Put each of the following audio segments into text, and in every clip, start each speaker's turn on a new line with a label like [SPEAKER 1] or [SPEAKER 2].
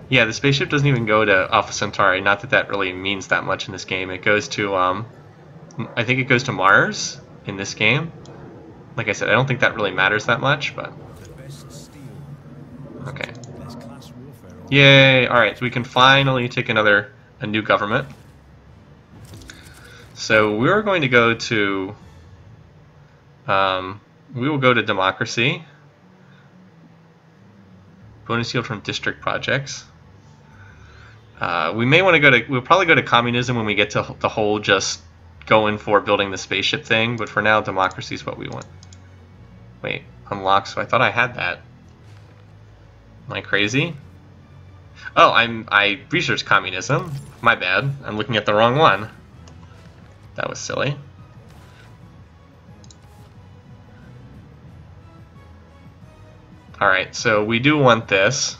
[SPEAKER 1] Yeah, the spaceship doesn't even go to Alpha Centauri. Not that that really means that much in this game. It goes to, I think it goes to Mars in this game. Like I said, I don't think that really matters that much, but... Okay. Yay! Alright, so we can finally take a new government. So we're going to go to... we will go to democracy. Bonus yield from district projects. We may want to go to... We'll probably go to communism when we get to the whole just going for building the spaceship thing, but for now, democracy is what we want. Wait, unlock, so I thought I had that. Am I crazy? Oh, I researched communism. My bad. I'm looking at the wrong one. That was silly. Alright, so we do want this.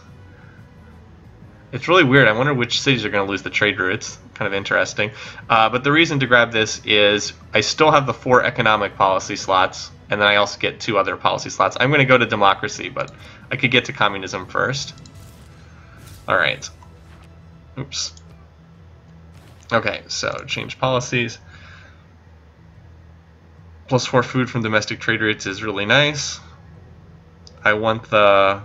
[SPEAKER 1] It's really weird. I wonder which cities are going to lose the trade routes. Kind of interesting. But the reason to grab this is I still have the 4 economic policy slots, and then I also get 2 other policy slots. I'm going to go to democracy, but I could get to communism first. Alright. Oops. Okay, so change policies. +4 food from domestic trade routes is really nice. I want the...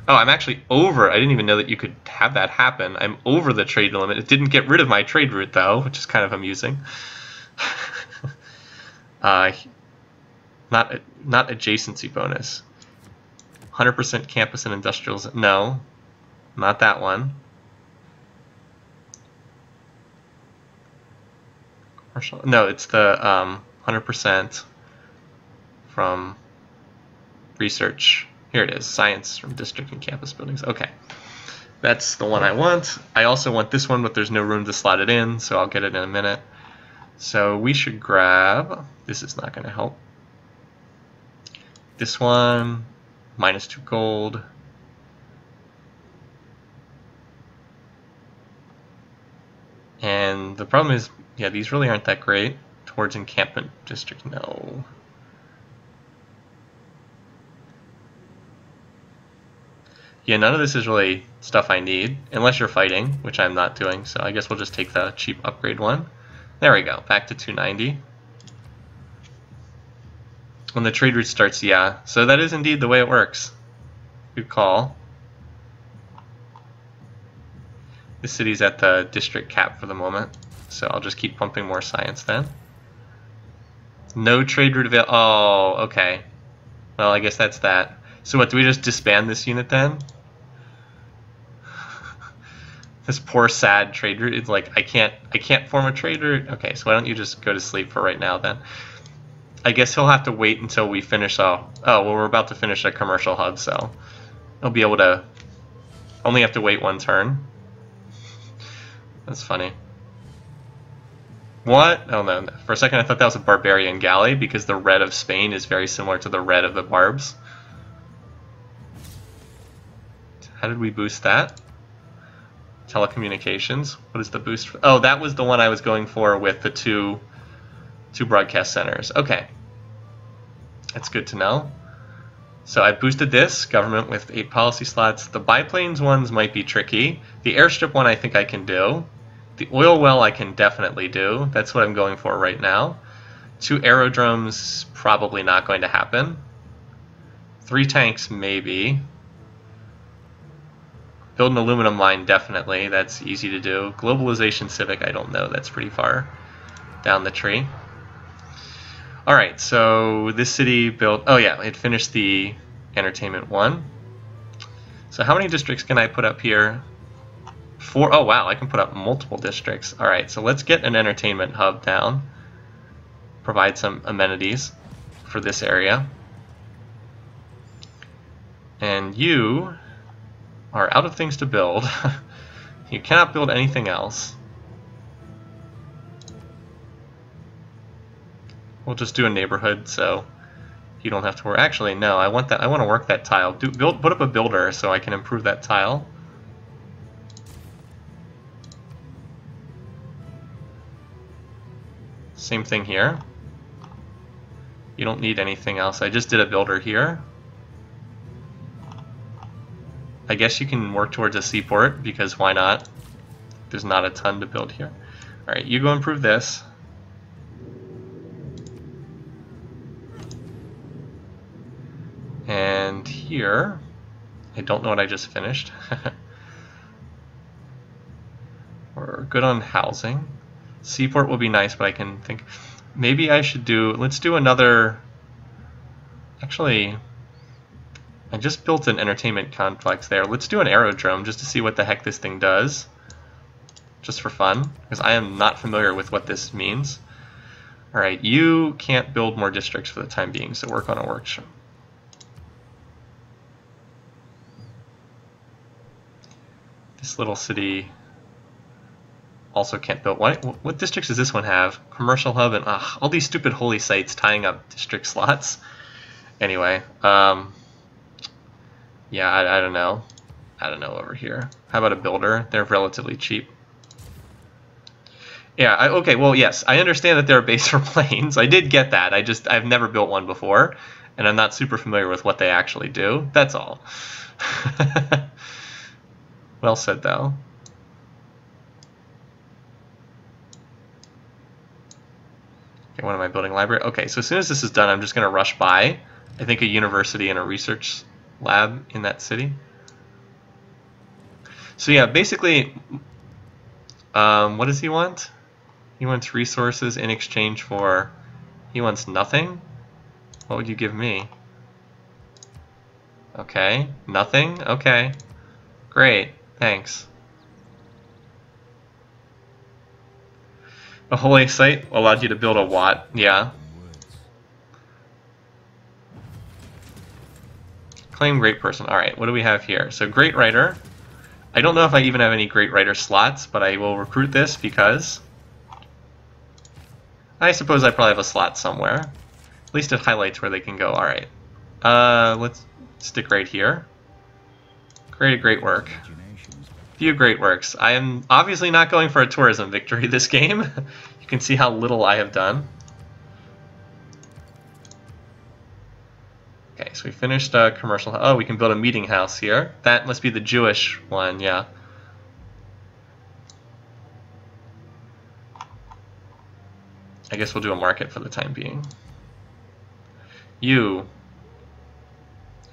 [SPEAKER 1] Oh, I'm actually over. I didn't even know that you could have that happen. I'm over the trade limit. It didn't get rid of my trade route, though, which is kind of amusing. Not adjacency bonus. 100% campus and industrials. No, not that one. Commercial. No, it's the 100% from research. Here it is, science from district and campus buildings. Okay, that's the one I want. I also want this one, but there's no room to slot it in, so I'll get it in a minute. So we should grab, this is not going to help. This one, -2 gold. And the problem is, yeah, these really aren't that great. Towards encampment district, no. Yeah, none of this is really stuff I need, unless you're fighting, which I'm not doing, so I guess we'll just take the cheap upgrade one. There we go, back to 290. When the trade route starts, yeah. So that is indeed the way it works. Good call. This city's at the district cap for the moment, so I'll just keep pumping more science then. No trade route available. Oh, okay. Well, I guess that's that. So what, do we just disband this unit then? This poor sad trade route. It's like I can't form a trade route. Okay, so why don't you just go to sleep for right now then? I guess he'll have to wait until we finish. Oh well, we're about to finish a commercial hub, so he'll be able to only have to wait 1 turn. That's funny. What? Oh no! For a second, I thought that was a barbarian galley because the red of Spain is very similar to the red of the Barbs. How did we boost that? Telecommunications. What is the boost? Oh, that was the one I was going for with the two broadcast centers. Okay. That's good to know. So I boosted this government with 8 policy slots. The biplanes ones might be tricky. The airstrip one I think I can do. The oil well I can definitely do. That's what I'm going for right now. 2 aerodromes, probably not going to happen. 3 tanks, maybe. Build an aluminum line, definitely. That's easy to do. Globalization civic, I don't know. That's pretty far down the tree. Alright, so this city built... Oh yeah, it finished the entertainment one. So how many districts can I put up here? 4. Oh wow, I can put up multiple districts. Alright, so let's get an entertainment hub down. Provide some amenities for this area. And you are out of things to build. You cannot build anything else. We'll just do a neighborhood, so you don't have to work. Actually, no. I want that. I want to work that tile. Put up a builder so I can improve that tile. Same thing here. You don't need anything else. I just did a builder here. I guess you can work towards a seaport, because why not? There's not a ton to build here. Alright, you go improve this. And here, I don't know what I just finished. We're good on housing. Seaport will be nice, but I can think maybe I should do, let's do another, actually, I just built an entertainment complex there. Let's do an aerodrome just to see what the heck this thing does, just for fun, because I am not familiar with what this means. Alright, you can't build more districts for the time being, so work on a workshop. This little city also can't build. What districts does this one have? Commercial hub and all these stupid holy sites tying up district slots. Anyway, yeah, I don't know. I don't know over here. How about a builder? They're relatively cheap. Yeah, okay, well, yes, I understand that they're a base for planes. I did get that. I've never built one before, and I'm not super familiar with what they actually do. That's all. Well said, though. Okay, what am I building? Library? Okay, so as soon as this is done, I'm just going to rush by, I think, a university and a research lab in that city. So yeah, basically, what does he want? He wants resources in exchange for... He wants nothing? What would you give me? Okay, nothing? Okay, great. Thanks. A holy site allowed you to build a watt. Yeah. Claim great person. Alright, what do we have here? So great writer. I don't know if I even have any great writer slots, but I will recruit this because I suppose I probably have a slot somewhere. At least it highlights where they can go. Alright. Let's stick right here. Create a great work. Few great works. I am obviously not going for a tourism victory this game. You can see how little I have done. Okay, so we finished commercial. Oh, we can build a meeting house here. That must be the Jewish one, yeah. I guess we'll do a market for the time being.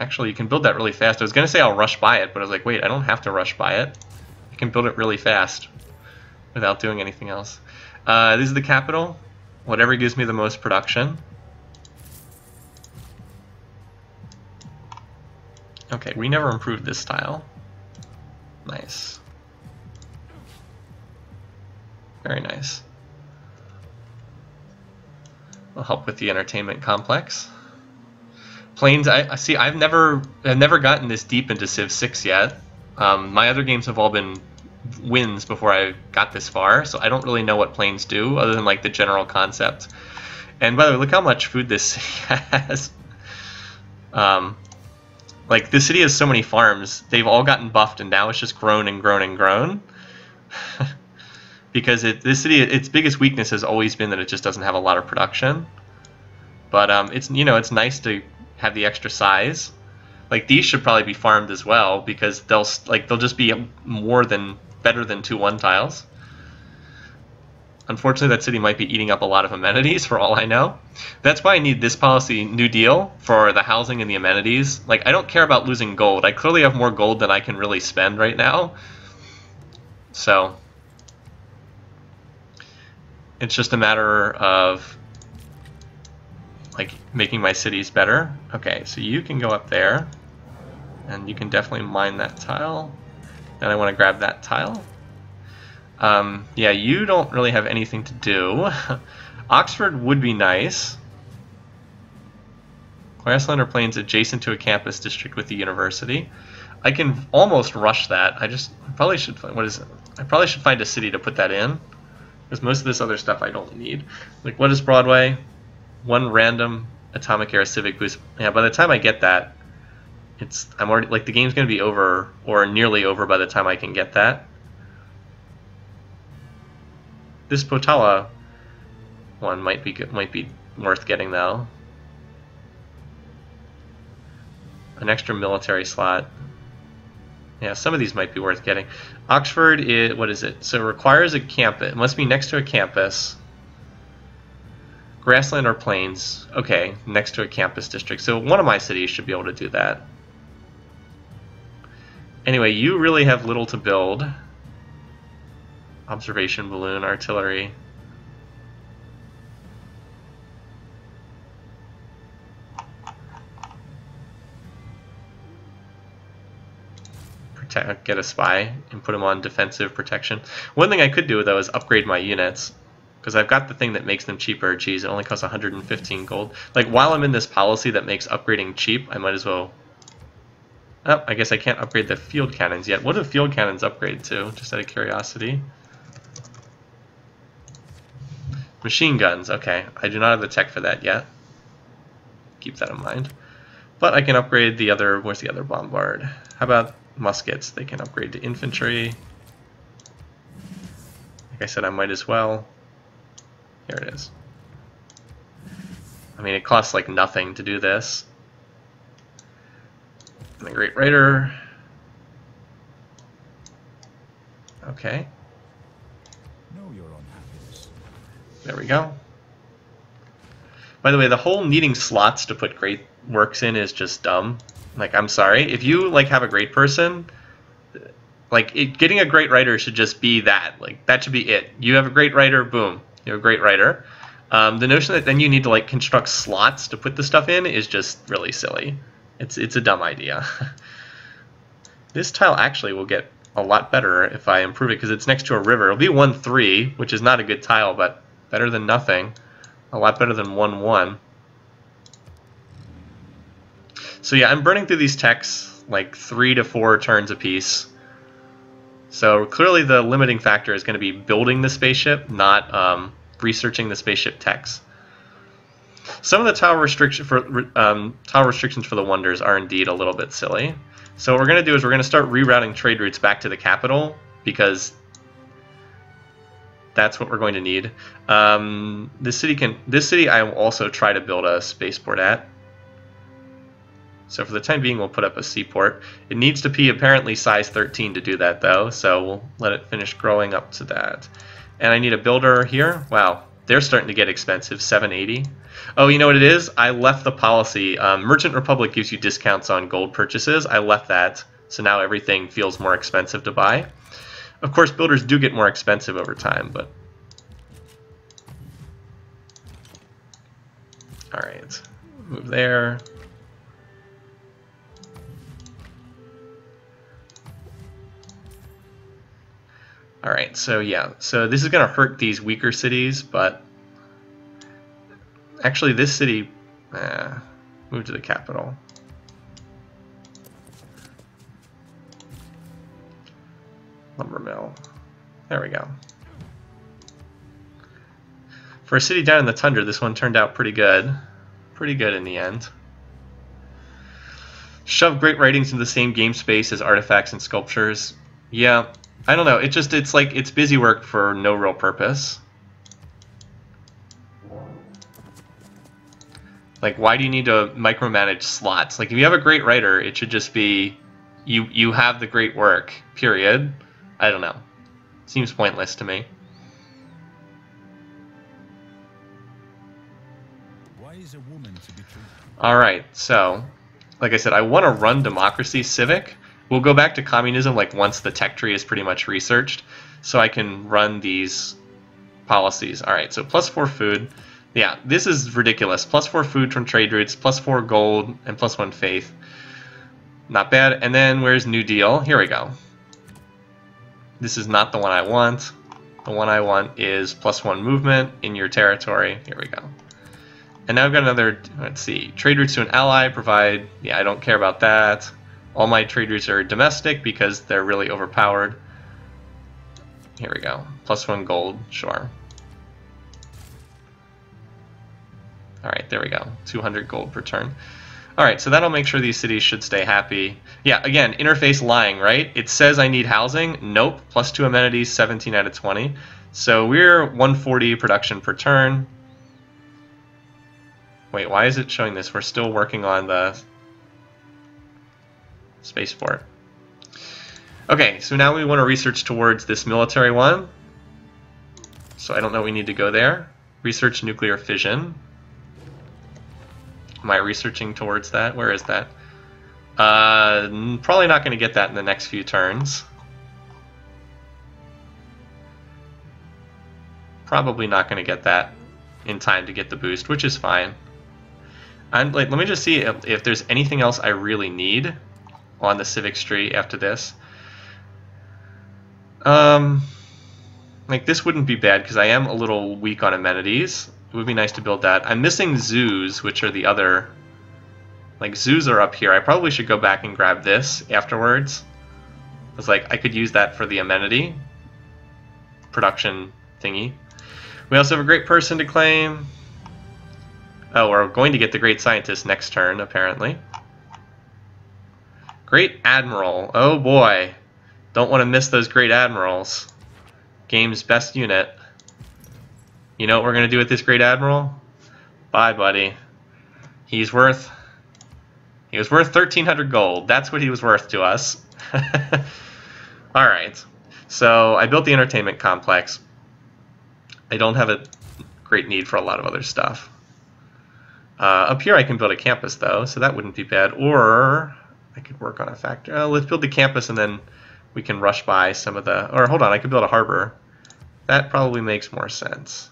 [SPEAKER 1] Actually, you can build that really fast. I was going to say I'll rush by it, but I was like, wait, I don't have to rush by it. I can build it really fast without doing anything else. This is the capital. Whatever gives me the most production. Okay, we never improved this style. Nice. Very nice. Will help with the entertainment complex. Planes, I see. I've never gotten this deep into Civ 6 yet. My other games have all been wins before I got this far, so I don't really know what planes do other than like the general concept. And by the way, look how much food this city has. Like this city has so many farms. They've all gotten buffed, and now it's just grown and grown and grown. Because this city, its biggest weakness has always been that it just doesn't have a lot of production. But it's it's nice to have the extra size. Like these should probably be farmed as well because they'll just be better than 2-1 tiles. Unfortunately, that city might be eating up a lot of amenities for all I know. That's why I need this policy, New Deal, for the housing and the amenities. Like I don't care about losing gold. I clearly have more gold than I can really spend right now. So it's just a matter of like making my cities better. Okay, so you can go up there, and you can definitely mine that tile. Then I want to grab that tile. Yeah, you don't really have anything to do. Oxford would be nice. Grassland or plains adjacent to a campus district with the university. I can almost rush that. I probably should find I probably should find a city to put that in, because most of this other stuff I don't need. Like, what is Broadway? One random atomic era civic boost. Yeah, by the time I get that, I'm already like the game's gonna be over or nearly over by the time I can get that. This Potala one might be worth getting though. An extra military slot. Yeah, some of these might be worth getting. Oxford is, what is it? So it requires a campus. It must be next to a campus. Grassland or plains. Okay, next to a campus district. So one of my cities should be able to do that. Anyway, you really have little to build. Observation balloon, artillery. Get a spy and put him on defensive protection. One thing I could do though is upgrade my units, because I've got the thing that makes them cheaper. Geez, it only costs 115 gold. Like, while I'm in this policy that makes upgrading cheap, I might as well... Oh, I guess I can't upgrade the field cannons yet. What do field cannons upgrade to, just out of curiosity? Machine guns, okay. I do not have the tech for that yet. Keep that in mind. But I can upgrade the other... Where's the other bombard? How about muskets? They can upgrade to infantry. Like I said, I might as well. Here it is. I mean, it costs like nothing to do this. And the Great Raider. Okay.
[SPEAKER 2] Know your own happiness.
[SPEAKER 1] There we go. By the way, the whole needing slots to put great works in is just dumb. Like, I'm sorry. If you like have a great person, like getting a great writer should just be that. Like, that should be it. You have a great writer, boom. You have a great writer. The notion that then you need to like construct slots to put the stuff in is just really silly. It's a dumb idea. This tile actually will get a lot better if I improve it because it's next to a river. It'll be 1-3, which is not a good tile, but better than nothing. A lot better than 1-1. So yeah, I'm burning through these techs like 3 to 4 turns apiece. So clearly the limiting factor is going to be building the spaceship, not researching the spaceship techs. Some of the tile restrictions for the wonders are indeed a little bit silly. So what we're going to do is we're going to start rerouting trade routes back to the capital because that's what we're going to need. This city I will also try to build a spaceport at. So for the time being, we'll put up a seaport. It needs to be apparently size 13 to do that, though, so we'll let it finish growing up to that. And I need a builder here. Wow, they're starting to get expensive, 780. Oh, you know what it is? I left the policy. Merchant Republic gives you discounts on gold purchases. I left that, so now everything feels more expensive to buy. Of course, builders do get more expensive over time, but... Alright, move there. Alright, so yeah, so this is going to hurt these weaker cities, but actually this city, move to the capital. Lumber mill. There we go. For a city down in the tundra, this one turned out pretty good. Pretty good in the end. Shove great writings into the same game space as artifacts and sculptures. Yeah. I don't know, it's like, it's busy work for no real purpose. Like, why do you need to micromanage slots? Like, if you have a great writer, it should just be, you have the great work, period. I don't know. Seems pointless to me.
[SPEAKER 2] Why is a woman to be treated?
[SPEAKER 1] Alright, so, like I said, I want to run democracy civic. We'll go back to communism like once the tech tree is pretty much researched, so I can run these policies. Alright, so +4 food. Yeah, this is ridiculous. +4 food from trade routes, +4 gold, and +1 faith. Not bad. And then where's New Deal? Here we go. This is not the one I want. The one I want is +1 movement in your territory. Here we go. And now I've got another, let's see, trade routes to an ally provide, yeah, I don't care about that. All my trade routes are domestic because they're really overpowered. Here we go. +1 gold, sure. Alright, there we go. 200 gold per turn. Alright, so that'll make sure these cities should stay happy. Yeah, again, interface lying, right? It says I need housing. Nope. +2 amenities, 17 out of 20. So we're 140 production per turn. Wait, why is it showing this? We're still working on the spaceport. Okay, so now we want to research towards this military one. So I don't know we need to go there. Research nuclear fission. Am I researching towards that? Where is that? Probably not going to get that in the next few turns. Probably not going to get that in time to get the boost, which is fine. Let me just see if there's anything else I really need on the Civ6 tree after this. Like this wouldn't be bad because I am a little weak on amenities. It would be nice to build that. I'm missing zoos, which are the other... Like zoos are up here. I probably should go back and grab this afterwards. It's like I could use that for the amenity production thingy. We also have a great person to claim. Oh, we're going to get the great scientist next turn, apparently. Great admiral. Oh boy. Don't want to miss those great admirals. Game's best unit. You know what we're going to do with this great admiral? Bye, buddy. He was worth 1,300 gold. That's what he was worth to us. Alright. So I built the entertainment complex. I don't have a great need for a lot of other stuff. Up here I can build a campus though, so that wouldn't be bad. Or I could work on a factory. Let's build the campus and then we can rush by some of the... Or hold on, I could build a harbor. That probably makes more sense.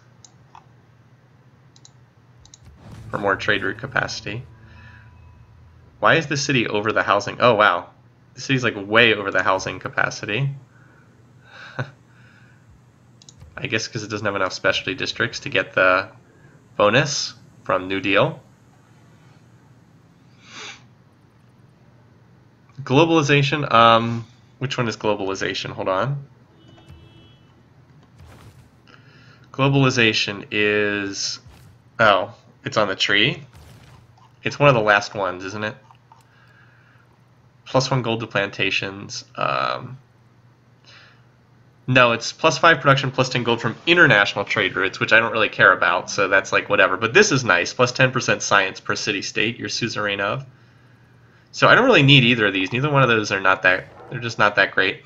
[SPEAKER 1] For more trade route capacity. Why is the city over the housing? Oh wow. The city's like way over the housing capacity. I guess because it doesn't have enough specialty districts to get the bonus from New Deal. Globalization. Which one is globalization? Hold on. Globalization is... Oh, it's on the tree. It's one of the last ones, isn't it? +1 gold to plantations. No, it's +5 production, +10 gold from international trade routes, which I don't really care about, so that's like whatever. But this is nice, +10% science per city-state you're suzerain of. So I don't really need either of these. Neither one of those are not that, they're just not that great.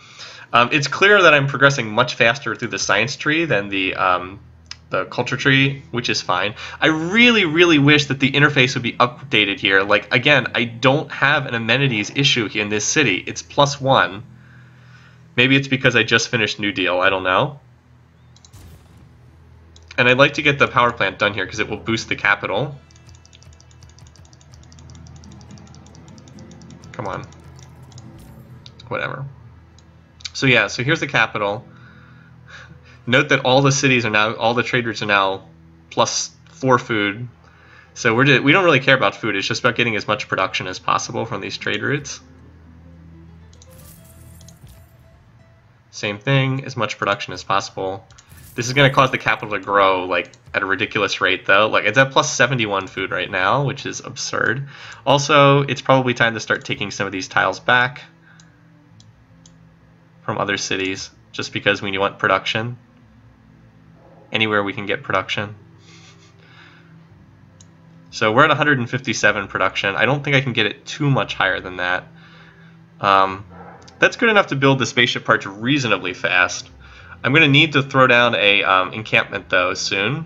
[SPEAKER 1] It's clear that I'm progressing much faster through the science tree than the culture tree, which is fine. I really, really wish that the interface would be updated here. Like, again, I don't have an amenities issue in this city. It's +1. Maybe it's because I just finished New Deal. I don't know. And I'd like to get the power plant done here because it will boost the capital. Come on. Whatever. So yeah, so here's the capital. Note that all the cities are now, all the trade routes are now +4 food. So we don't really care about food. It's just about getting as much production as possible from these trade routes. Same thing, as much production as possible. This is going to cause the capital to grow like at a ridiculous rate though. Like it's at +71 food right now, which is absurd. Also, it's probably time to start taking some of these tiles back from other cities just because we want production. Anywhere we can get production. So we're at 157 production. I don't think I can get it too much higher than that. That's good enough to build the spaceship parts reasonably fast. I'm going to need to throw down a encampment though soon.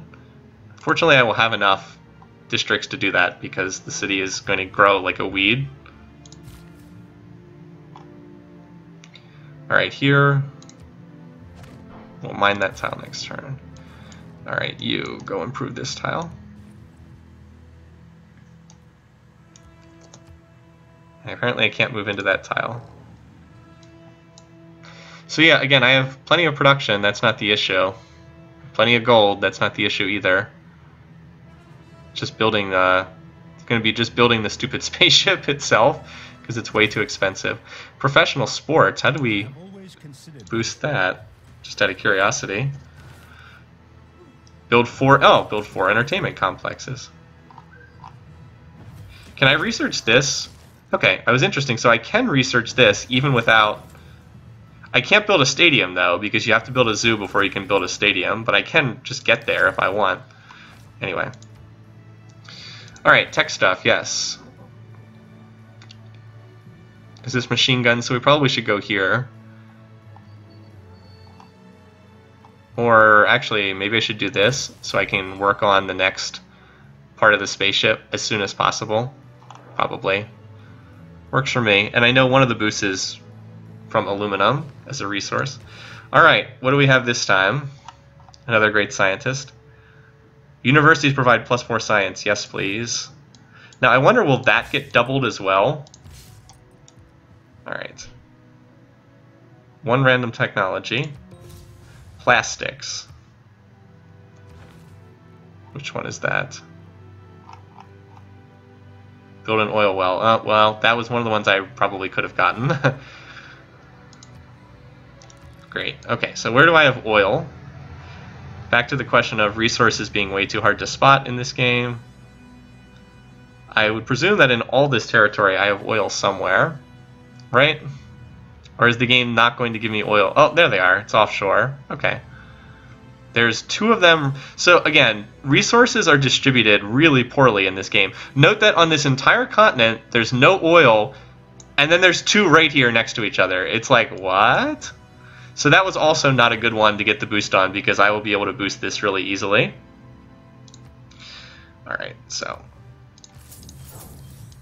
[SPEAKER 1] Fortunately, I will have enough districts to do that because the city is going to grow like a weed. Alright, here. We'll mine that tile next turn. Alright, you go improve this tile. And apparently I can't move into that tile. So yeah, again, I have plenty of production, that's not the issue. Plenty of gold, that's not the issue either. Just building it's going to be just building the stupid spaceship itself, because it's way too expensive. Professional sports, how do we boost that? Just out of curiosity. Build 4 entertainment complexes. Can I research this? Okay, that was interesting. So I can research this even without... I can't build a stadium, though, because you have to build a zoo before you can build a stadium, but I can just get there if I want. Anyway. Alright, tech stuff, yes. Is this machine gun? So we probably should go here. Or actually, maybe I should do this so I can work on the next part of the spaceship as soon as possible. Probably. Works for me. And I know one of the boosts is from aluminum as a resource. Alright, what do we have this time? Another great scientist. Universities provide +4 science. Yes, please. Now, I wonder, will that get doubled as well? Alright. One random technology. Plastics. Which one is that? Build an oil well. Well, that was one of the ones I probably could have gotten. Great. Okay, so where do I have oil? Back to the question of resources being way too hard to spot in this game. I would presume that in all this territory I have oil somewhere, right? Or is the game not going to give me oil? Oh, there they are. It's offshore. Okay. There's 2 of them. So again, resources are distributed really poorly in this game. Note that on this entire continent, there's no oil, and then there's 2 right here next to each other. It's like, what? So that was also not a good one to get the boost on, because I will be able to boost this really easily. Alright, so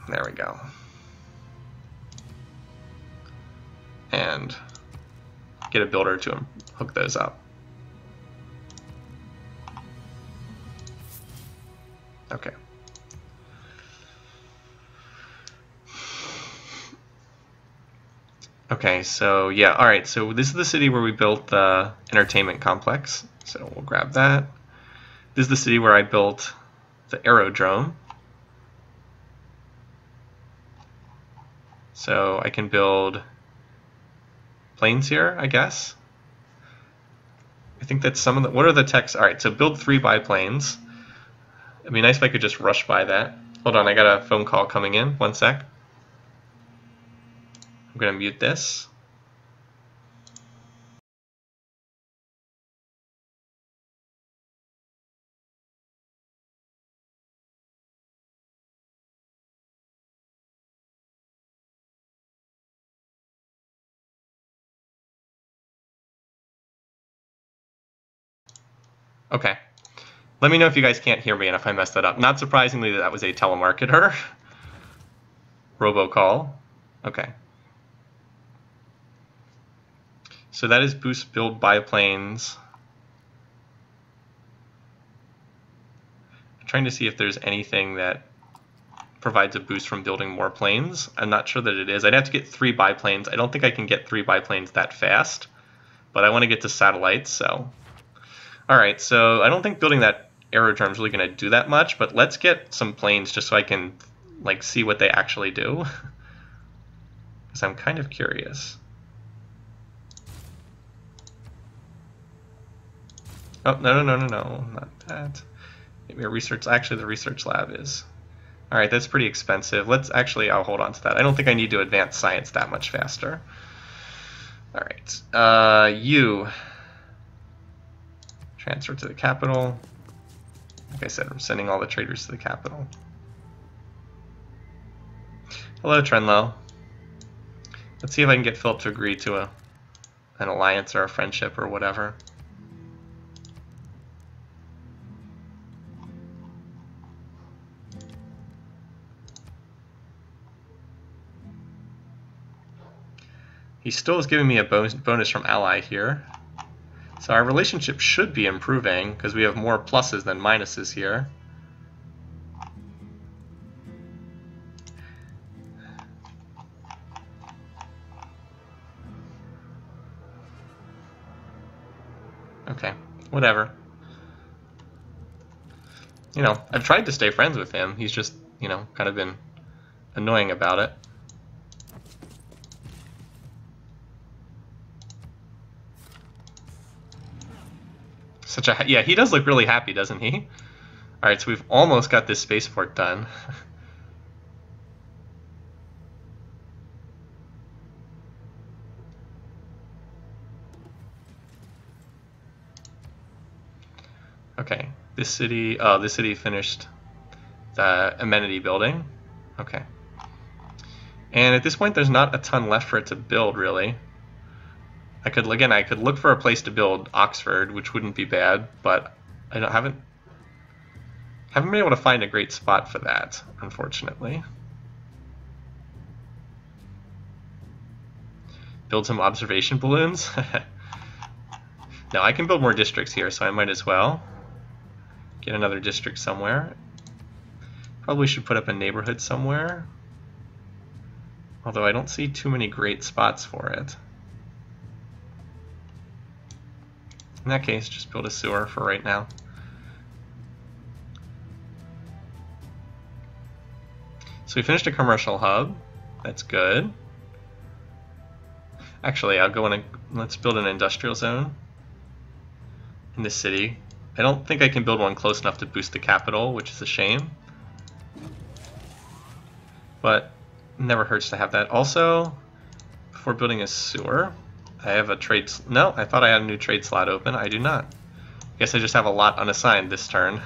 [SPEAKER 1] there we go. And get a builder to hook those up. Okay. Okay, so yeah, alright, so this is the city where we built the entertainment complex. So we'll grab that. This is the city where I built the aerodrome. So I can build planes here, I guess. I think that's some of the... What are the techs? Alright, so build 3 biplanes. It'd be nice if I could just rush by that. Hold on, I got a phone call coming in. One sec. I'm going to mute this. Okay. Let me know if you guys can't hear me and if I messed that up. Not surprisingly, that was a telemarketer. Robocall. Okay. So that is boost build biplanes. I'm trying to see if there's anything that provides a boost from building more planes. I'm not sure that it is. I'd have to get 3 biplanes. I don't think I can get 3 biplanes that fast, but I want to get to satellites, so. Alright, so I don't think building that aerodrome is really going to do that much, but let's get some planes just so I can like see what they actually do. Because I'm kind of curious. Oh, no, not that. Maybe a research, actually the research lab is. Alright, that's pretty expensive. Let's actually, I'll hold on to that. I don't think I need to advance science that much faster. Alright, you. Transfer to the capital. Like I said, I'm sending all the traders to the capital. Hello, Trenlow. Let's see if I can get Philip to agree to an alliance or a friendship or whatever. He still is giving me a bonus from ally here. So our relationship should be improving because we have more pluses than minuses here. Okay, whatever. You know, I've tried to stay friends with him. He's just, you know, kind of been annoying about it. Yeah, he does look really happy, doesn't he? Alright, so we've almost got this spaceport done. Okay, this city finished the amenity building. Okay. And at this point, there's not a ton left for it to build, really. I could look for a place to build Oxford, which wouldn't be bad, but haven't been able to find a great spot for that, unfortunately. Build some observation balloons. Now I can build more districts here, so I might as well get another district somewhere. Probably should put up a neighborhood somewhere, although I don't see too many great spots for it. In that case, just build a sewer for right now. So we finished a commercial hub. That's good. Actually, I'll go in let's build an industrial zone in this city. I don't think I can build one close enough to boost the capital, which is a shame. But never hurts to have that. Also, before building a sewer, I have a trade... No, I thought I had a new trade slot open. I do not. I guess I just have a lot unassigned this turn.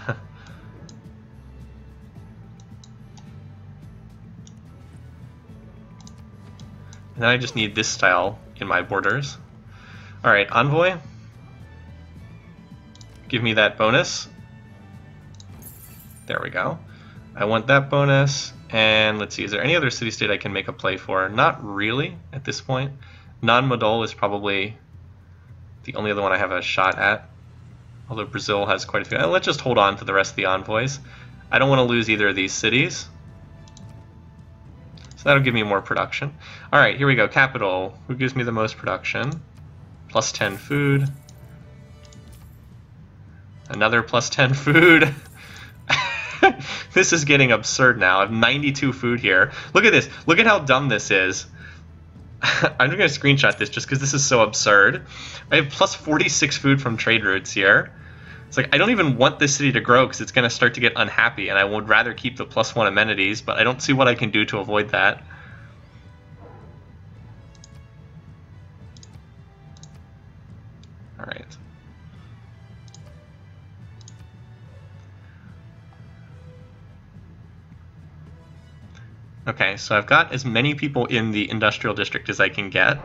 [SPEAKER 1] Now I just need this style in my borders. Alright, Envoy. Give me that bonus. There we go. I want that bonus. And let's see, is there any other city-state I can make a play for? Not really at this point. Non-Modol is probably the only other one I have a shot at. Although Brazil has quite a few. Let's just hold on to the rest of the envoys. I don't want to lose either of these cities. So that'll give me more production. Alright, here we go. Capital. Who gives me the most production? Plus 10 food. Another plus 10 food. This is getting absurd now. I have 92 food here. Look at this. Look at how dumb this is. I'm going to screenshot this just because this is so absurd. I have plus 46 food from trade routes here. It's like I don't even want this city to grow because it's going to start to get unhappy, and I would rather keep the +1 amenities, but I don't see what I can do to avoid that. All right. Okay, so I've got as many people in the industrial district as I can get.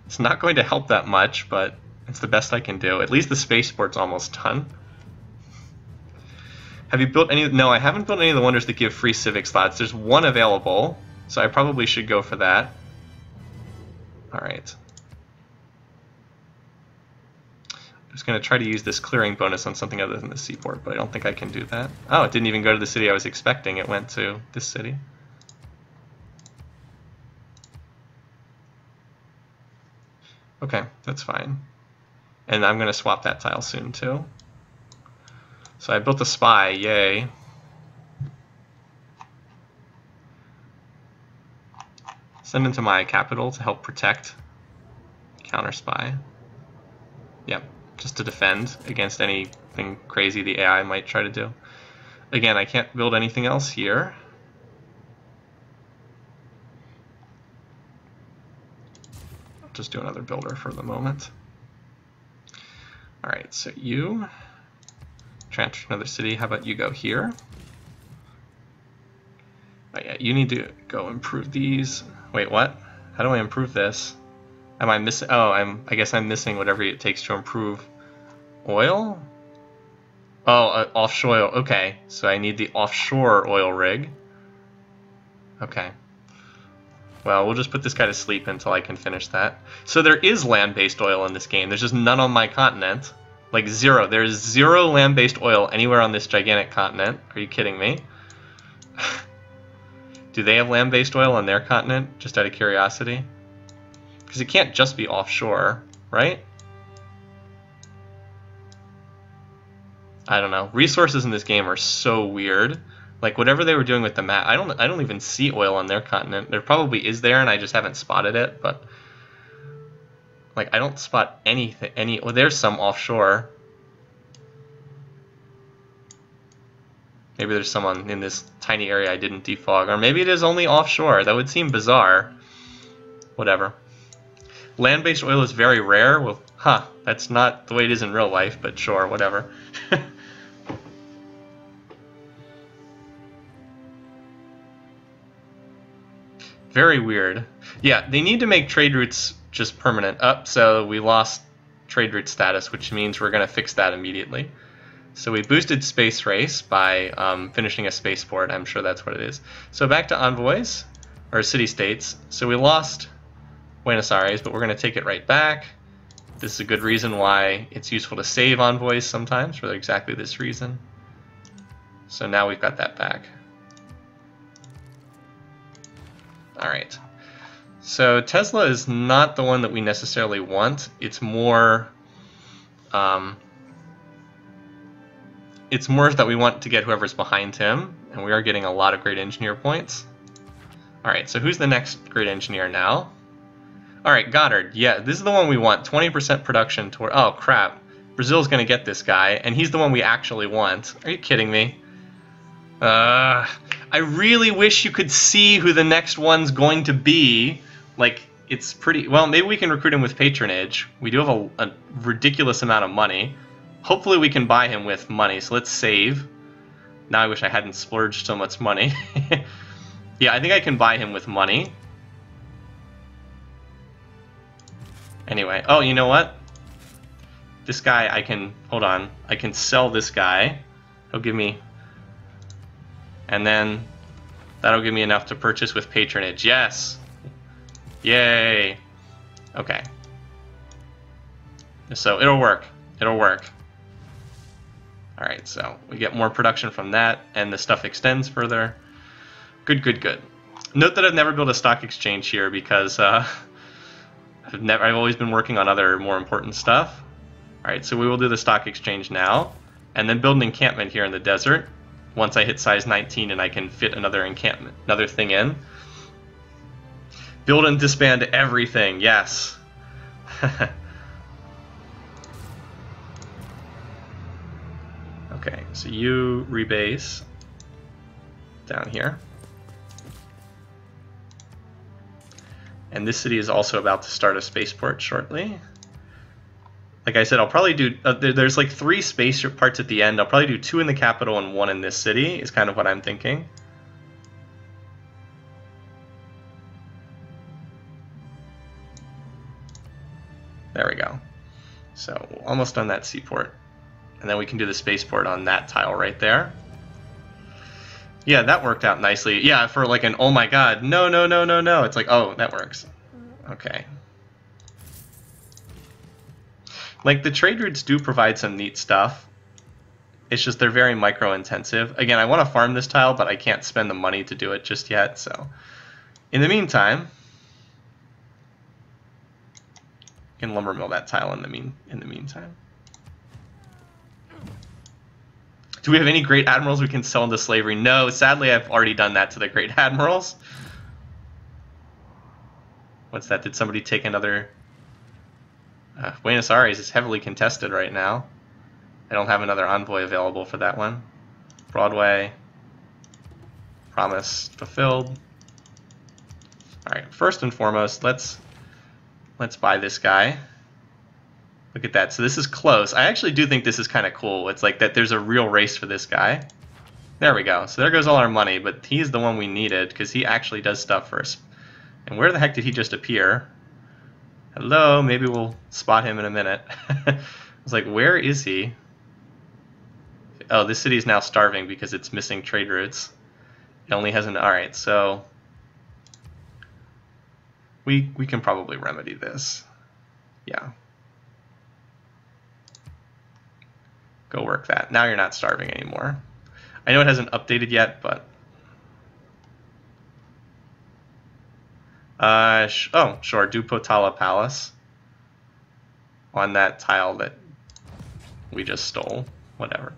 [SPEAKER 1] It's not going to help that much, but it's the best I can do. At least the spaceport's almost done. Have you built any? No, I haven't built any of the wonders that give free civic slots. There's one available, so I probably should go for that. All right. I'm just going to try to use this clearing bonus on something other than the seaport, but I don't think I can do that. Oh, it didn't even go to the city I was expecting. It went to this city. Okay, that's fine. And I'm going to swap that tile soon, too. So I built a spy. Yay. Send into my capital to help protect. Counter spy. Yep. Just to defend against anything crazy the AI might try to do. Again, I can't build anything else here. I'll just do another builder for the moment. Alright, so you transfer to another city. How about you go here? Oh yeah, you need to go improve these. Wait, what? How do I improve this? Am I missing? Oh, I guess I'm missing whatever it takes to improve oil. Oh, offshore oil. Okay, so I need the offshore oil rig. Okay. Well, we'll just put this guy to sleep until I can finish that. So there is land-based oil in this game. There's just none on my continent. Like zero. There's zero land-based oil anywhere on this gigantic continent. Are you kidding me? Do they have land-based oil on their continent? Just out of curiosity. Because it can't just be offshore, right? I don't know. Resources in this game are so weird. Like whatever they were doing with the map, I don't even see oil on their continent. There probably is there, and I just haven't spotted it. But like I don't spot anything. Well, there's some offshore. Maybe there's someone in this tiny area I didn't defog, or maybe it is only offshore. That would seem bizarre. Whatever. Land-based oil is very rare. Well, huh, that's not the way it is in real life, but sure, whatever. Very weird. Yeah, they need to make trade routes just permanent up, so we lost trade route status, which means we're going to fix that immediately. So we boosted space race by finishing a spaceport. I'm sure that's what it is. So back to envoys, or city-states. So we lost Buenos Aires, but we're going to take it right back. This is a good reason why it's useful to save envoys sometimes, for exactly this reason. So now we've got that back. Alright. So Tesla is not the one that we necessarily want. It's more that we want to get whoever's behind him, and we are getting a lot of great engineer points. Alright, so who's the next great engineer now? Alright, Goddard. Yeah, this is the one we want. 20% production toward... Oh, crap. Brazil's going to get this guy, and he's the one we actually want. Are you kidding me? I really wish you could see who the next one's going to be. Like, it's pretty... Well, maybe we can recruit him with patronage. We do have a ridiculous amount of money. Hopefully we can buy him with money, so let's save. Now I wish I hadn't splurged so much money. Yeah, I think I can buy him with money. Anyway, oh, you know what? This guy, I can... Hold on. I can sell this guy. He'll give me... And then that'll give me enough to purchase with patronage. Yes! Yay! Okay. So it'll work. It'll work. Alright, so we get more production from that, and the stuff extends further. Good, good, good. Note that I've never built a stock exchange here because I've always been working on other more important stuff. Alright, so we will do the stock exchange now, and then build an encampment here in the desert. Once I hit size 19 and I can fit another encampment, another thing in. Build and disband everything, yes. Okay, so you rebase down here. And this city is also about to start a spaceport shortly. Like I said, I'll probably do... there's like 3 space parts at the end. I'll probably do 2 in the capital and 1 in this city, is kind of what I'm thinking. There we go. So, almost done that seaport. And then we can do the spaceport on that tile right there. Yeah, that worked out nicely. Yeah, for like an, oh my god, no, no, no, no, no. It's like, oh, that works. Okay. Like, the trade routes do provide some neat stuff. It's just they're very micro-intensive. Again, I want to farm this tile, but I can't spend the money to do it just yet, so... In the meantime... I can lumber mill that tile in the meantime. Do we have any great admirals we can sell into slavery? No, sadly I've already done that to the great admirals. What's that? Did somebody take another... Buenos Aires is heavily contested right now. I don't have another envoy available for that one. Broadway. Promise fulfilled. Alright, first and foremost, let's buy this guy. Look at that. So this is close. I actually do think this is kind of cool. It's like that there's a real race for this guy. There we go. So there goes all our money, but he's the one we needed because he actually does stuff for us. And where the heck did he just appear? Hello, maybe we'll spot him in a minute. I was like, where is he? Oh, this city is now starving because it's missing trade routes. It only has an... Alright, so... We can probably remedy this. Yeah. Go work that. Now you're not starving anymore. I know it hasn't updated yet, but... oh, sure, do Potala Palace on that tile that we just stole. Whatever.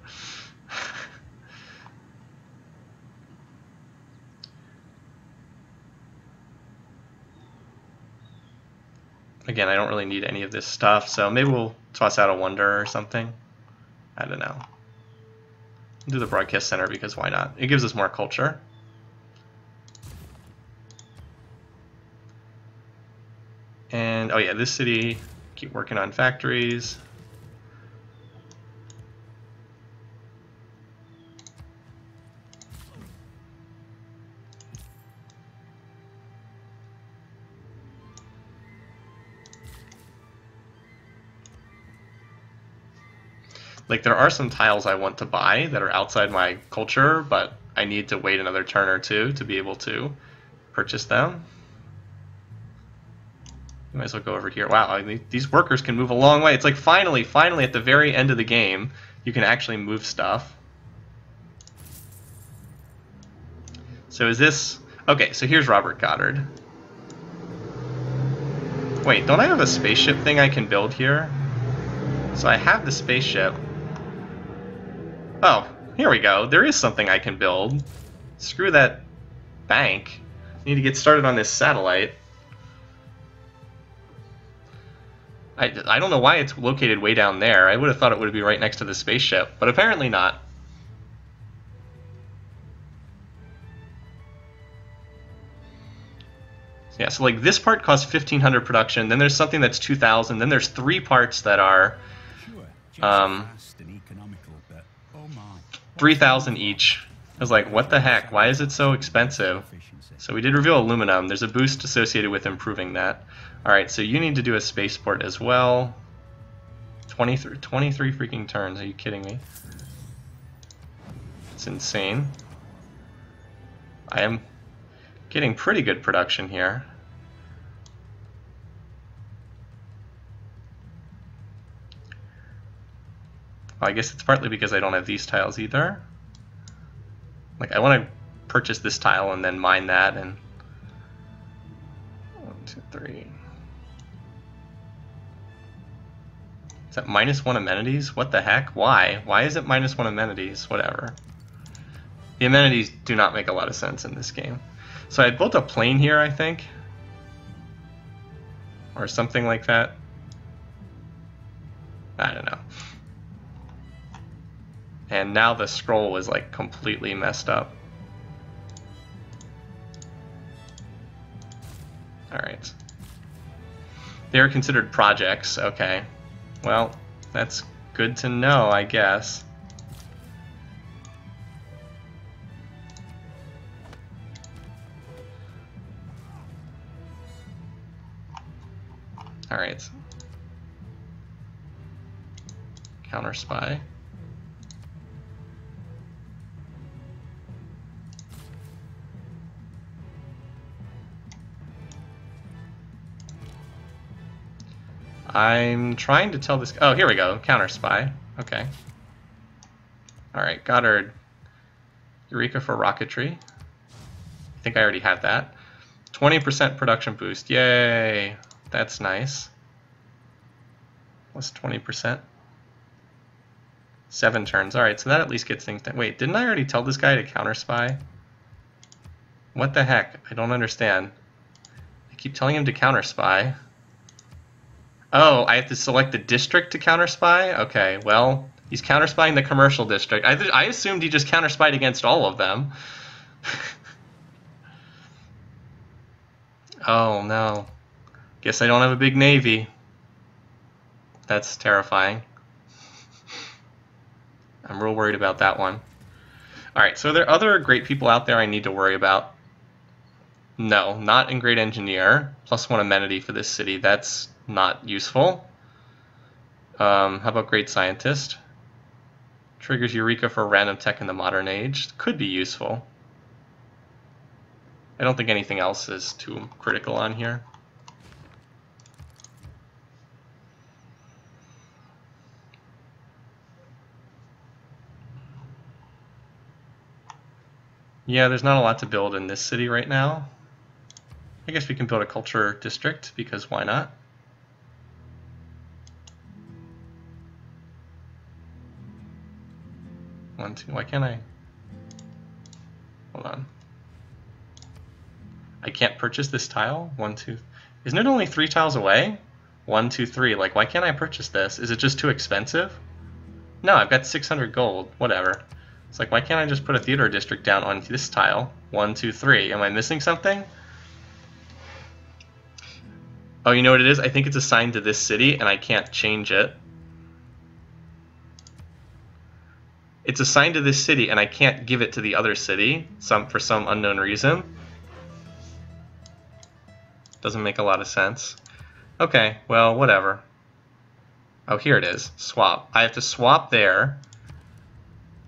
[SPEAKER 1] Again, I don't really need any of this stuff, so maybe we'll toss out a wonder or something. I don't know. Do the broadcast center because why not? It gives us more culture. And, oh yeah, this city, keep working on factories. Like, there are some tiles I want to buy that are outside my culture, but I need to wait another turn or two to be able to purchase them. You might as well go over here. Wow, I mean, these workers can move a long way. It's like finally at the very end of the game, you can actually move stuff. So is this... Okay, so here's Robert Goddard. Wait, don't I have a spaceship thing I can build here? So I have the spaceship. Oh, here we go. There is something I can build. Screw that bank. I need to get started on this satellite. I don't know why it's located way down there. I would have thought it would be right next to the spaceship, but apparently not. Yeah, so like this part costs 1,500 production, then there's something that's 2,000, then there's 3 parts that are 3,000 each. I was like, what the heck? Why is it so expensive? So we did reveal aluminum. There's a boost associated with improving that. Alright, so you need to do a spaceport as well. 23 freaking turns. Are you kidding me? It's insane. I am getting pretty good production here. Well, I guess it's partly because I don't have these tiles either. Like, I want to purchase this tile and then mine that, and 1, 2, 3. Is that -1 amenities? What the heck? Why? Why is it -1 amenities? Whatever. The amenities do not make a lot of sense in this game. So I built a plane here, I think. Or something like that. I don't know. And now the scroll is like completely messed up. Alright. They are considered projects, okay. Well, that's good to know, I guess. Alright. Counter spy. I'm trying to tell this... Oh, here we go. Counter spy. Okay. Alright, Goddard. Eureka for rocketry. I think I already have that. 20% production boost. Yay! That's nice. What's 20%? 7 turns. Alright, so that at least gets things done. Wait, didn't I already tell this guy to counter spy? What the heck? I don't understand. I keep telling him to counter spy. Oh, I have to select the district to counter spy? Okay, well, he's counter spying the commercial district. I assumed he just counter spied against all of them. Oh no. Guess I don't have a big navy. That's terrifying. I'm real worried about that one. Alright, so are there other great people out there I need to worry about? No, not in Great Engineer. +1 amenity for this city. That's not useful. How about Great Scientist? Triggers Eureka for random tech in the modern age. Could be useful. I don't think anything else is too critical on here. Yeah, there's not a lot to build in this city right now. I guess we can build a culture district, because why not? One, two, why can't I? Hold on. I can't purchase this tile? 1, 2, isn't it only 3 tiles away? 1, 2, 3, like why can't I purchase this? Is it just too expensive? No, I've got 600 gold, whatever. It's like, why can't I just put a theater district down on this tile? 1, 2, 3, am I missing something? Oh, you know what it is? I think it's assigned to this city and I can't change it. It's assigned to this city and I can't give it to the other city for some unknown reason. Doesn't make a lot of sense. Okay, well, whatever. Oh, here it is. Swap. I have to swap there.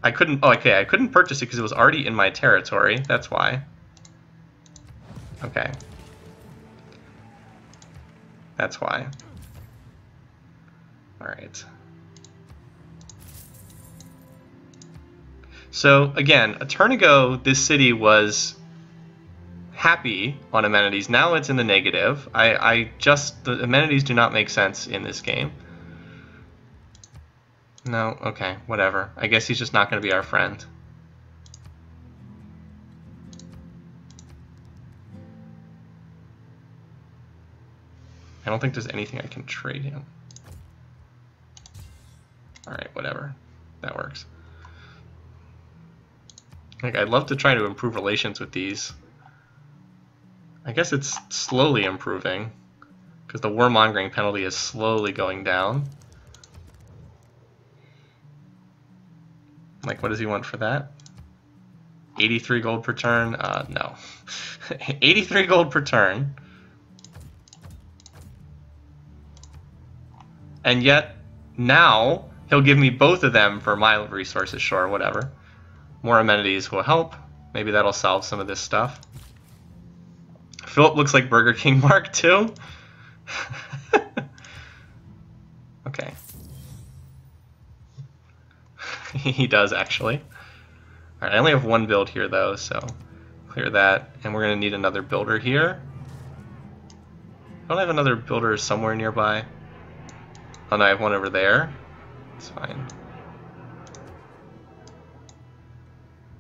[SPEAKER 1] I couldn't... Oh, okay. I couldn't purchase it because it was already in my territory. That's why. Okay. That's why. Alright. So, again, a turn ago, this city was happy on amenities. Now it's in the negative. The amenities do not make sense in this game. No, okay, whatever. I guess he's just not going to be our friend. I don't think there's anything I can trade him. Alright, whatever. That works. Like, I'd love to try to improve relations with these. I guess it's slowly improving, because the warmongering penalty is slowly going down. Like, what does he want for that? 83 gold per turn? No. 83 gold per turn. And yet, now, he'll give me both of them for my resources. Sure, whatever. More amenities will help. Maybe that'll solve some of this stuff. Philip looks like Burger King Mark II. Okay. He does, actually. Alright, I only have one build here, though, so clear that. And we're going to need another builder here. Don't I have another builder somewhere nearby? Oh, no, I have one over there. It's fine.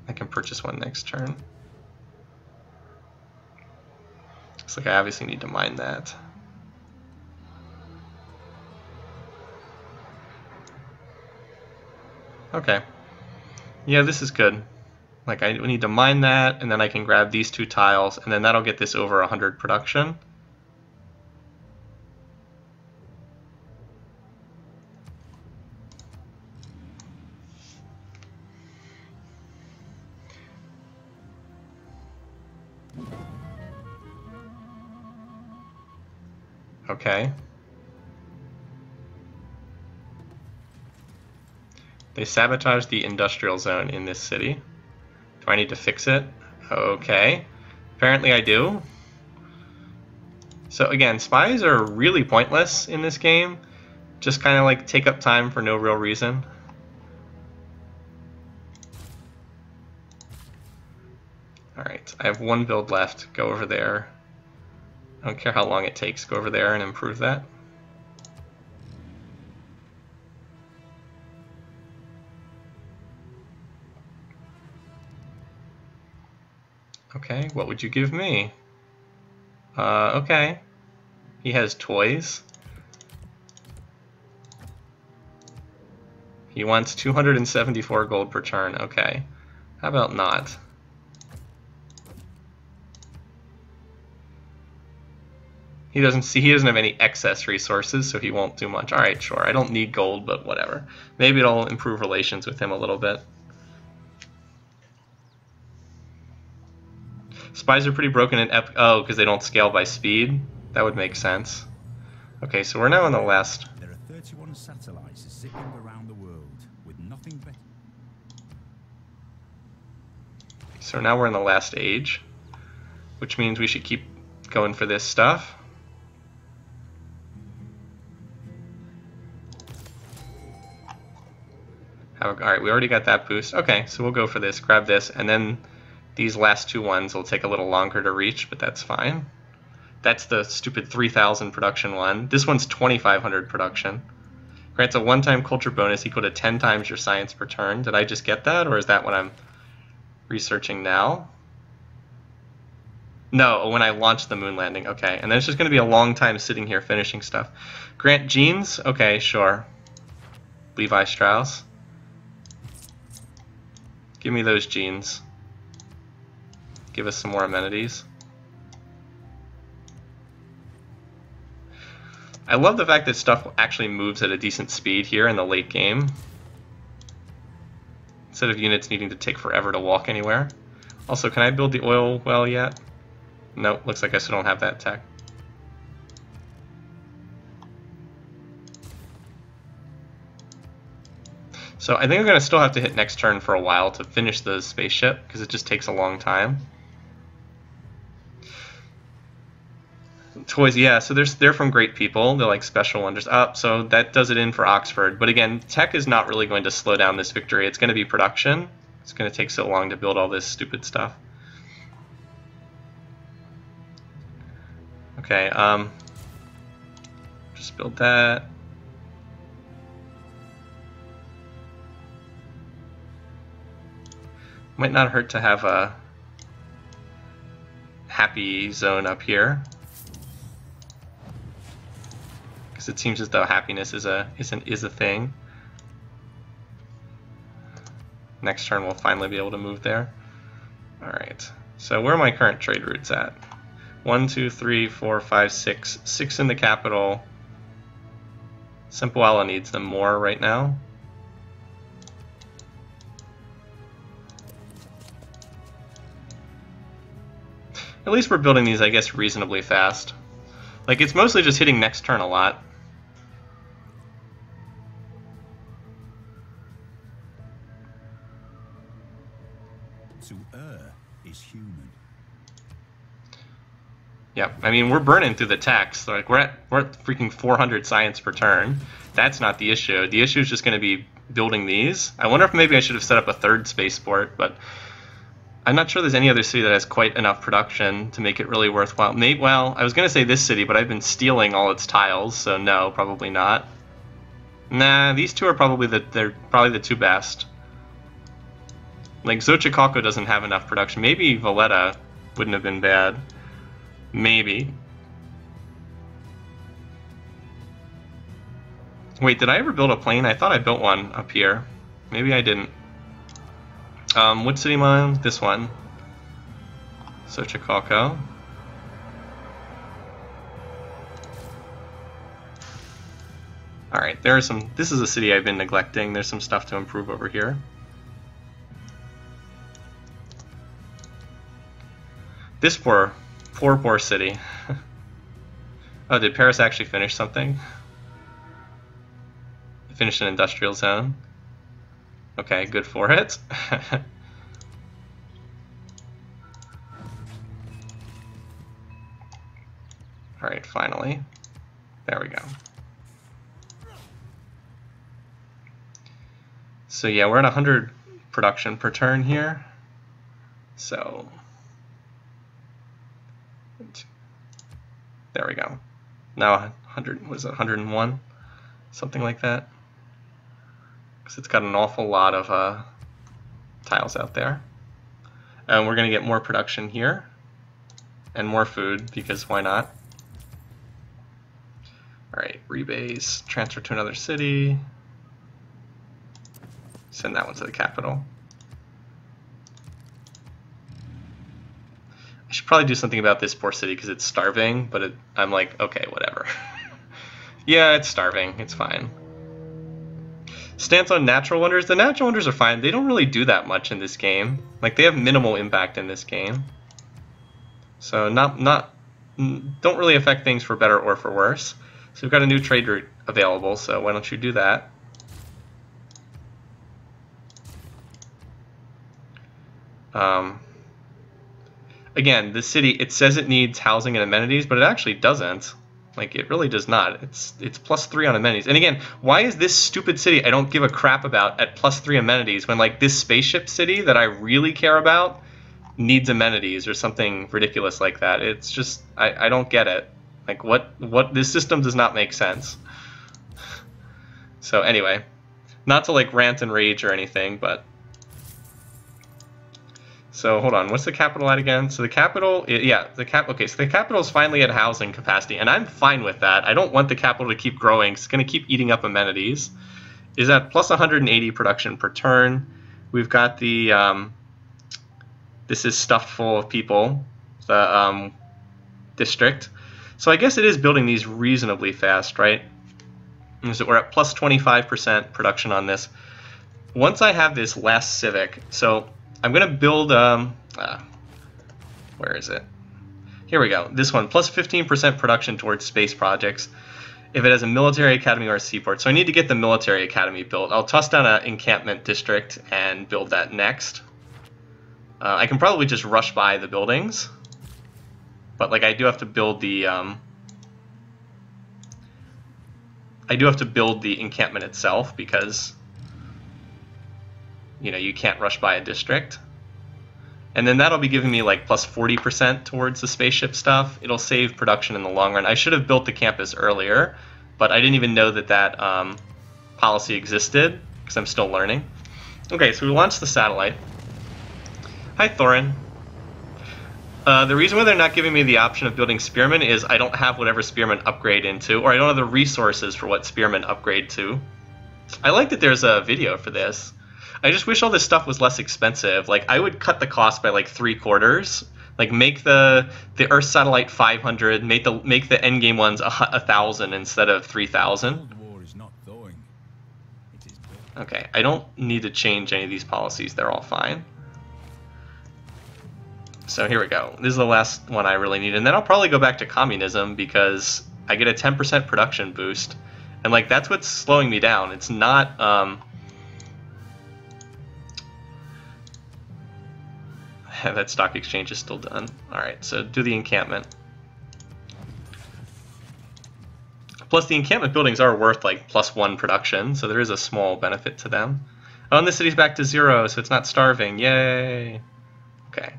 [SPEAKER 1] I can purchase one next turn. Looks like I obviously need to mine that. Okay. Yeah, this is good. Like, I need to mine that, and then I can grab these two tiles, and then that'll get this over 100 production. Okay. They sabotaged the industrial zone in this city. Do I need to fix it? Okay. Apparently I do. So again, spies are really pointless in this game. Just kind of like take up time for no real reason. Alright, I have one build left. Go over there. I don't care how long it takes. Go over there and improve that. Okay, what would you give me? Okay. He has toys. He wants 274 gold per turn. Okay. How about not? He doesn't have any excess resources, so he won't do much. Alright, sure. I don't need gold, but whatever. Maybe it'll improve relations with him a little bit. Spies are pretty broken in oh, because they don't scale by speed? That would make sense. Okay, so we're now in the last...
[SPEAKER 2] There are 31 satellites sitting around the world with nothing better.
[SPEAKER 1] So now we're in the last age, which means we should keep going for this stuff. Alright, we already got that boost. Okay, so we'll go for this, grab this, and then these last two ones will take a little longer to reach, but that's fine. That's the stupid 3,000 production one. This one's 2,500 production. Grants a one-time culture bonus equal to 10 times your science per turn. Did I just get that, or is that what I'm researching now? No, when I launched the moon landing. Okay, and then it's just going to be a long time sitting here finishing stuff. Grant genes? Okay, sure. Levi Strauss. Give me those genes. Give us some more amenities. I love the fact that stuff actually moves at a decent speed here in the late game, instead of units needing to take forever to walk anywhere. Also, can I build the oil well yet? Nope, looks like I still don't have that tech. So I think I'm going to still have to hit next turn for a while to finish the spaceship, because it just takes a long time. Toys, yeah, so they're from great people. They're like special wonders. So that does it in for Oxford. But again, tech is not really going to slow down this victory. It's going to be production. It's going to take so long to build all this stupid stuff. Okay, just build that. Might not hurt to have a happy zone up here, because it seems as though happiness is a thing. Next turn we'll finally be able to move there. All right. So where are my current trade routes at? 1, 2, 3, 4, 5, 6. 6 in the capital. Simplewalla needs them more right now. At least we're building these, I guess, reasonably fast. Like, it's mostly just hitting next turn a lot.
[SPEAKER 2] To err is human.
[SPEAKER 1] Yeah, I mean, we're burning through the text. Like, we're at freaking 400 science per turn. That's not the issue. The issue is just going to be building these. I wonder if maybe I should have set up a third spaceport, but I'm not sure there's any other city that has quite enough production to make it really worthwhile. Well, I was going to say this city, but I've been stealing all its tiles, so no, probably not. Nah, these two are probably the two best. Like, Xochicalco doesn't have enough production. Maybe Valletta wouldn't have been bad. Maybe. Wait, did I ever build a plane? I thought I built one up here. Maybe I didn't. What city am I on? This one. Xochicalco. Alright, there are some... This is a city I've been neglecting. There's some stuff to improve over here. This poor city. Oh, did Paris actually finish something? Finish an industrial zone. Okay, good for it. Alright, finally. There we go. So yeah, we're at 100 production per turn here. So... There we go. Now 100, was it 101? Something like that. Because it's got an awful lot of tiles out there. And we're going to get more production here. And more food, because why not? Alright, rebase, transfer to another city. Send that one to the capital. I should probably do something about this poor city because it's starving, but I'm like, okay, whatever. Yeah, it's starving. It's fine. Stance on natural wonders. The natural wonders are fine. They don't really do that much in this game. Like, they have minimal impact in this game. So don't really affect things for better or for worse. So we've got a new trade route available, so why don't you do that? Again, the city, it says it needs housing and amenities, but it actually doesn't. Like, it really does not. It's +3 on amenities. And again, why is this stupid city I don't give a crap about at +3 amenities when, like, this spaceship city that I really care about needs amenities or something ridiculous like that? It's just, I don't get it. Like, what, this system does not make sense. So anyway, not to, like, rant and rage or anything, but... So hold on, what's the capital at again? So the capital, yeah, okay, so the capital is finally at housing capacity, and I'm fine with that. I don't want the capital to keep growing. It's going to keep eating up amenities. Is at +180 production per turn. We've got the, this is stuffed full of people, the district. So I guess it is building these reasonably fast, right? So we're at +25% production on this. Once I have this last civic, so I'm going to build, where is it? Here we go. This one, +15% production towards space projects. if it has a military academy or a seaport. So I need to get the military academy built. I'll toss down an encampment district and build that next. I can probably just rush by the buildings, but like I do have to build the encampment itself because you know you can't rush by a district. And then that'll be giving me like plus 40% towards the spaceship stuff. It'll save production in the long run. I should have built the campus earlier, but I didn't even know that that policy existed because I'm still learning. Okay, so we launched the satellite. Hi, Thorin. The reason why they're not giving me the option of building Spearmen is I don't have whatever Spearmen upgrade into, or I don't have the resources for what Spearmen upgrade to. I like that there's a video for this. I just wish all this stuff was less expensive. Like, I would cut the cost by like 3/4. Like, make the Earth satellite 500, make the endgame ones 1,000 instead of 3,000. Okay, I don't need to change any of these policies. They're all fine. So here we go. This is the last one I really need, and then I'll probably go back to communism because I get a 10% production boost, and like that's what's slowing me down. It's not. That stock exchange is still done. Alright, so do the encampment. Plus the encampment buildings are worth like +1 production, so there is a small benefit to them. Oh, and the city's back to 0, so it's not starving. Yay! Okay.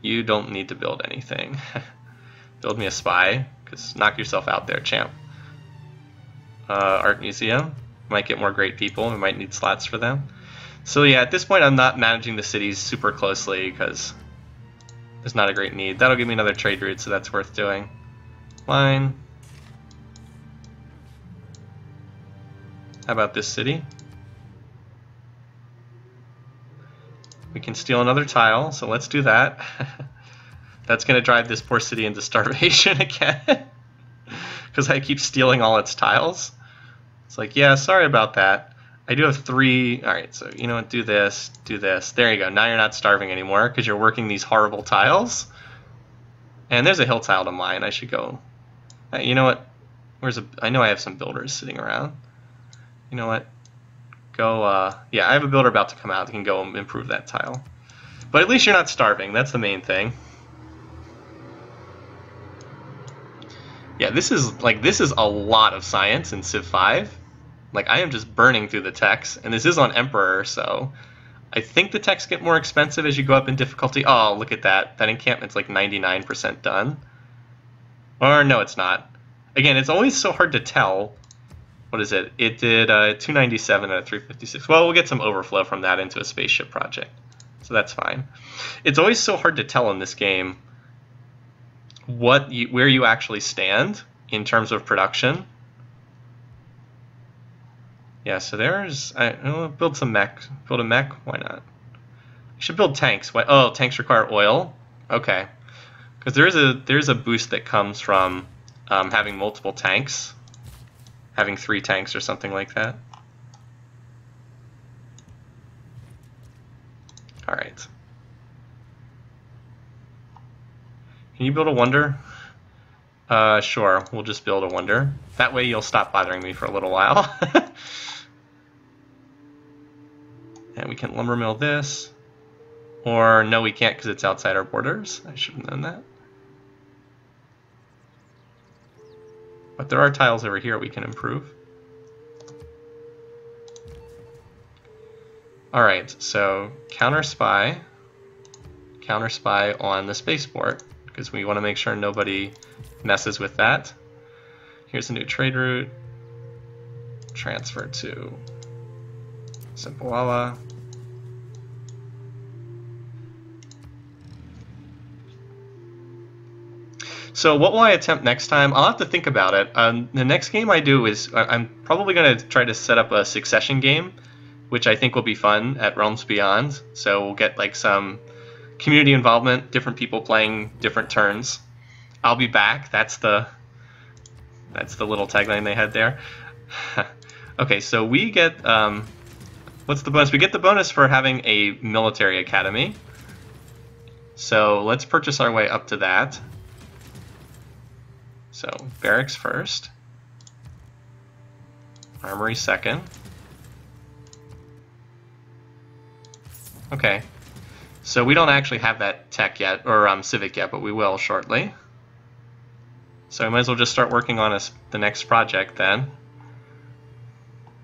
[SPEAKER 1] You don't need to build anything. Build me a spy, because knock yourself out there, champ. Art museum. Might get more great people, we might need slots for them. So yeah, at this point I'm not managing the cities super closely because there's not a great need. That'll give me another trade route, so that's worth doing. Line. How about this city? We can steal another tile, so let's do that. That's going to drive this poor city into starvation again because I keep stealing all its tiles. It's like, yeah, sorry about that. I do have 3. Alright, so you know what? Do this, do this. There you go. Now you're not starving anymore because you're working these horrible tiles. And there's a hill tile to mine. I should go. You know what? I know I have some builders sitting around. You know what? Go, yeah, I have a builder about to come out that can go and improve that tile. But at least you're not starving. That's the main thing. Yeah, this is a lot of science in Civ 5. Like, I am just burning through the techs, and this is on Emperor, so I think the techs get more expensive as you go up in difficulty. Oh, look at that. That encampment's like 99% done. Or no, it's not. Again, it's always so hard to tell. What is it? It did 297 out of 356. Well, we'll get some overflow from that into a spaceship project, so that's fine. It's always so hard to tell in this game where you actually stand in terms of production. Yeah, so I'll build some mech. Build a mech? Why not? I should build tanks. Why? Oh, tanks require oil? Okay. Because there's a boost that comes from having multiple tanks. Having 3 tanks or something like that. Alright. Can you build a wonder? Sure, we'll just build a wonder. That way you'll stop bothering me for a little while. And we can lumber mill this. Or no, we can't because it's outside our borders. I should have known that. But there are tiles over here we can improve. Alright, so counter spy on the spaceport because we want to make sure nobody messes with that. Here's a new trade route. Transfer to Sullla. So what will I attempt next time? I'll have to think about it. The next game I do is I'm probably going to try to set up a succession game, which I think will be fun at Realms Beyond. So we'll get like some community involvement, different people playing different turns. I'll be back. That's the little tagline they had there. Okay, so we get what's the bonus? We get the bonus for having a military academy. So let's purchase our way up to that. So barracks first, armory second. Okay, so we don't actually have that tech yet, or civic yet, but we will shortly. So I might as well just start working on the next project then.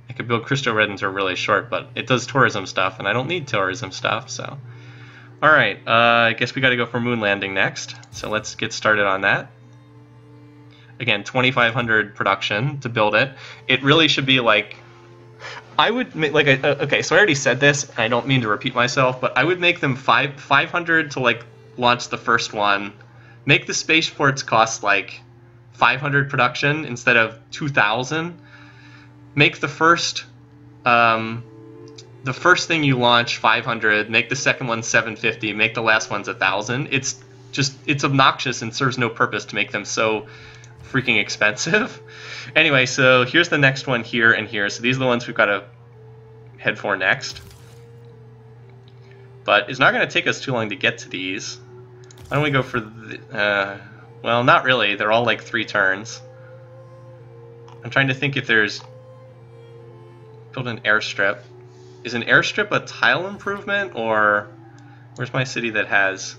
[SPEAKER 1] I could build Cristo Redentor really short, but it does tourism stuff, and I don't need tourism stuff, so. Alright, I guess we gotta go for moon landing next, so let's get started on that. Again, 2,500 production to build it. It really should be like, I would make, like, okay, so I already said this, and I don't mean to repeat myself, but I would make them 500 to, like, launch the first one. Make the spaceports cost, like, 500 production instead of 2,000. Make the first thing you launch 500, make the second one 750, make the last ones 1,000. It's obnoxious and serves no purpose to make them so freaking expensive. Anyway, so here's the next one here and here. So these are the ones we've got to head for next. But it's not going to take us too long to get to these. Why don't we go for the, well, not really. They're all like 3 turns. I'm trying to think if there's, build an airstrip. Is an airstrip a tile improvement, or where's my city that has,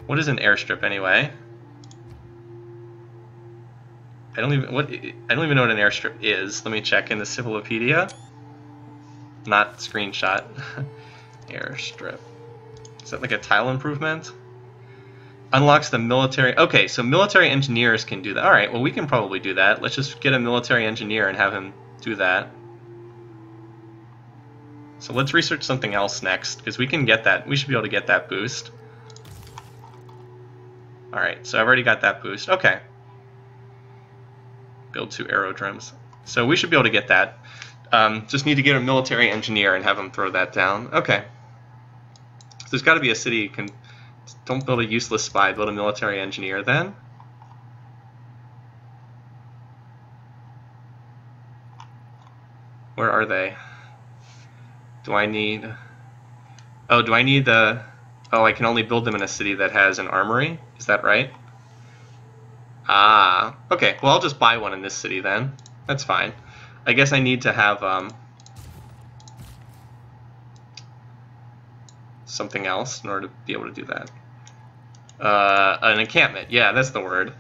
[SPEAKER 1] what is an airstrip anyway? I don't even know what an airstrip is. Let me check in the Civilopedia. Not screenshot. Airstrip. Is that like a tile improvement? Unlocks the military. Okay, so military engineers can do that. All right, well, we can probably do that. Let's just get a military engineer and have him do that. So let's research something else next, because we can get that. We should be able to get that boost. All right, so I've already got that boost. Okay. Build 2 aerodromes. So we should be able to get that. Just need to get a military engineer and have him throw that down. Okay. So there's got to be a city you can... Don't build a useless spy, build a military engineer then. Where are they? Do I need... Oh, do I need the... Oh, I can only build them in a city that has an armory? Is that right? Ah, okay. Well, I'll just buy one in this city then. That's fine. I guess I need to have something else in order to be able to do that. An encampment. Yeah, that's the word.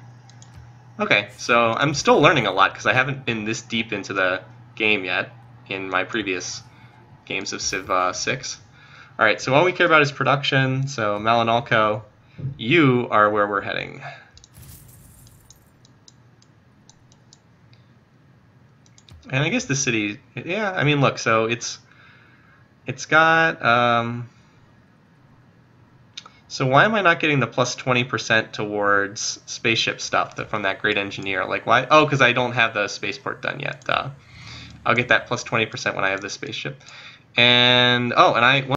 [SPEAKER 1] Okay, so I'm still learning a lot because I haven't been this deep into the game yet in my previous games of Civ 6. Alright, so all we care about is production. So Malinalco, you are where we're heading. And I guess the city, yeah, I mean, look, so it's got, so why am I not getting the plus 20% towards spaceship stuff from that great engineer? Like, why? Oh, because I don't have the spaceport done yet. I'll get that plus 20% when I have the spaceship. And, oh, and